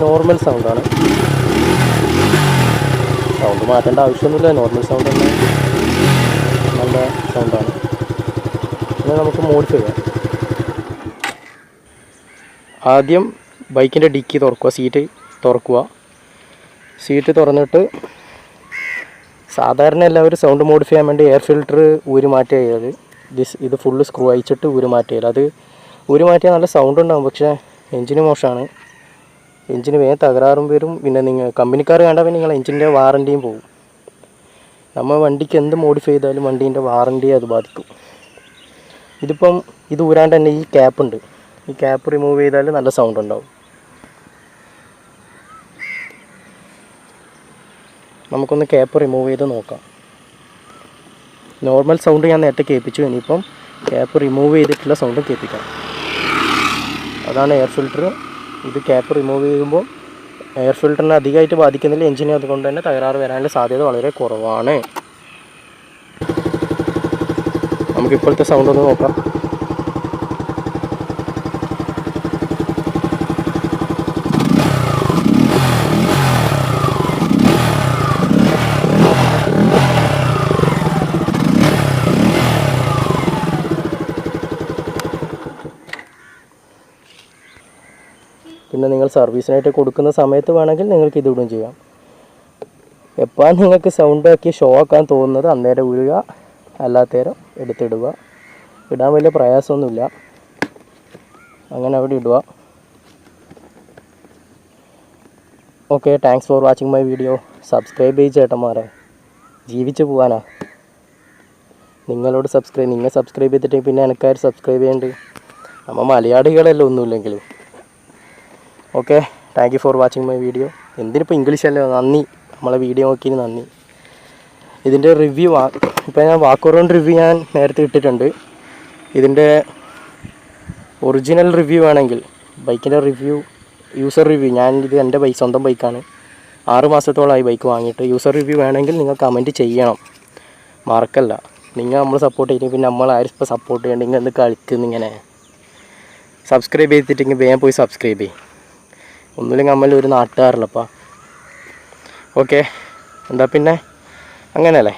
Normal സൗണ്ടാണ്. Sound മാറ്റേണ്ട ആവശ്യമൊന്നുമില്ല, നോർമൽ സൗണ്ട് തന്നെ നല്ല സൗണ്ടാണ്. പിന്നെ നമുക്ക് മോഡിഫൈ ചെയ്യാം. ആദ്യം ബൈക്കിൻ്റെ ഡിക്കി തുറക്കുക, സീറ്റ് തുറക്കുക. സീറ്റ് തുറന്നിട്ട് സാധാരണ എല്ലാവരും സൗണ്ട് മോഡിഫൈ ചെയ്യാൻ വേണ്ടി എയർ ഫിൽറ്റർ ഊരി മാറ്റുക ചെയ്തത്. ഇത് ഫുള്ള് സ്ക്രൂ അയച്ചിട്ട് ഊരി മാറ്റുക. അത് ഊരി മാറ്റിയാൽ നല്ല സൗണ്ട് ഉണ്ടാകും, പക്ഷേ എഞ്ചിന് മോശമാണ്. എഞ്ചിന് വേഗം തകരാറും വരും. പിന്നെ നിങ്ങൾ കമ്പനിക്കാർ വേണ്ട, പിന്നെ നിങ്ങൾ എഞ്ചിൻ്റെ വാറൻറ്റിയും പോകും. നമ്മൾ വണ്ടിക്ക് എന്ത് മോഡിഫൈ ചെയ്താലും വണ്ടീൻ്റെ വാറൻറ്റിയെ അത് ബാധിക്കും. ഇതിപ്പം ഇത് ഊരാണ്ട് തന്നെ ഈ ക്യാപ്പ് ഉണ്ട്, ഈ ക്യാപ്പ് റിമൂവ് ചെയ്താൽ നല്ല സൗണ്ട് ഉണ്ടാവും. നമുക്കൊന്ന് ക്യാപ്പ് റിമൂവ് ചെയ്ത് നോക്കാം. നോർമൽ സൗണ്ട് ഞാൻ നേരത്തെ കേൾപ്പിച്ചു, ഇനിയിപ്പം ക്യാപ്പ് റിമൂവ് ചെയ്തിട്ടുള്ള സൗണ്ട് കേൾപ്പിക്കാം. അതാണ് എയർ ഫിൽറ്റർ. ഇത് ക്യാപ്പ് റിമൂവ് ചെയ്യുമ്പോൾ എയർ ഫിൽറ്ററിനെ അധികമായിട്ട് ബാധിക്കുന്നില്ല എഞ്ചിനെ, അതുകൊണ്ട് തന്നെ തകരാറ് വരാനുള്ള സാധ്യത വളരെ കുറവാണ്. നമുക്കിപ്പോഴത്തെ സൗണ്ട് ഒന്ന് നോക്കാം. പിന്നെ നിങ്ങൾ സർവീസിനായിട്ട് കൊടുക്കുന്ന സമയത്ത് വേണമെങ്കിൽ നിങ്ങൾക്ക് ഇതിടുകയും ചെയ്യാം. എപ്പോൾ നിങ്ങൾക്ക് സൗണ്ട് ആക്കി ഷോ ആക്കാൻ തോന്നുന്നത് അന്നേരം ഊരുക, അല്ലാത്തേരം എടുത്തിടുക. ഇടാൻ വലിയ പ്രയാസമൊന്നുമില്ല, അങ്ങനെ അവിടെ ഇടുക. Okay, thanks for watching my video. Subscribe ചെയ്ത് ചേട്ടന്മാരെ, ജീവിച്ച് പോകാനാ. നിങ്ങൾ സബ്സ്ക്രൈബ് ചെയ്തിട്ട് പിന്നെ എനിക്കാരും സബ്സ്ക്രൈബ് ചെയ്യേണ്ടത്. നമ്മൾ മലയാളികളല്ല ഒന്നുമില്ലെങ്കിലും. Okay, thank you for watching my video. എന്തിനിപ്പോൾ ഇംഗ്ലീഷല്ലേ, നന്ദി. നമ്മളെ വീഡിയോ നോക്കിയതിന് നന്ദി. ഇതിൻ്റെ റിവ്യൂ ഇപ്പോൾ ഞാൻ വാക്കറൗണ്ട് റിവ്യൂ ഞാൻ നേരത്തെ ഇട്ടിട്ടുണ്ട്. ഇതിൻ്റെ ഒറിജിനൽ റിവ്യൂ വേണമെങ്കിൽ, ബൈക്കിൻ്റെ റിവ്യൂ, യൂസർ റിവ്യൂ, ഇത് എൻ്റെ സ്വന്തം ബൈക്കാണ്. 6 മാസത്തോളമായി ബൈക്ക് വാങ്ങിയിട്ട്. യൂസർ റിവ്യൂ വേണമെങ്കിൽ നിങ്ങൾ കമൻറ്റ് ചെയ്യണം, മറക്കല്ല. നിങ്ങൾ നമ്മൾ സപ്പോർട്ട് ചെയ്യും, പിന്നെ നമ്മളാരും ഇപ്പോൾ സപ്പോർട്ട് ചെയ്യണ്ട. നിങ്ങൾ എന്ത് കളിക്കുന്നിങ്ങനെ സബ്സ്ക്രൈബ് ചെയ്തിട്ടെങ്കിൽ വേഗം പോയി സബ്സ്ക്രൈബ് ചെയ്യും. ഒന്നുമില്ലെങ്കിൽ നമ്മൾ ഒരു നാട്ടുകാരല്ലപ്പാ. ഓക്കെ, എന്താ പിന്നെ അങ്ങനെയല്ലേ.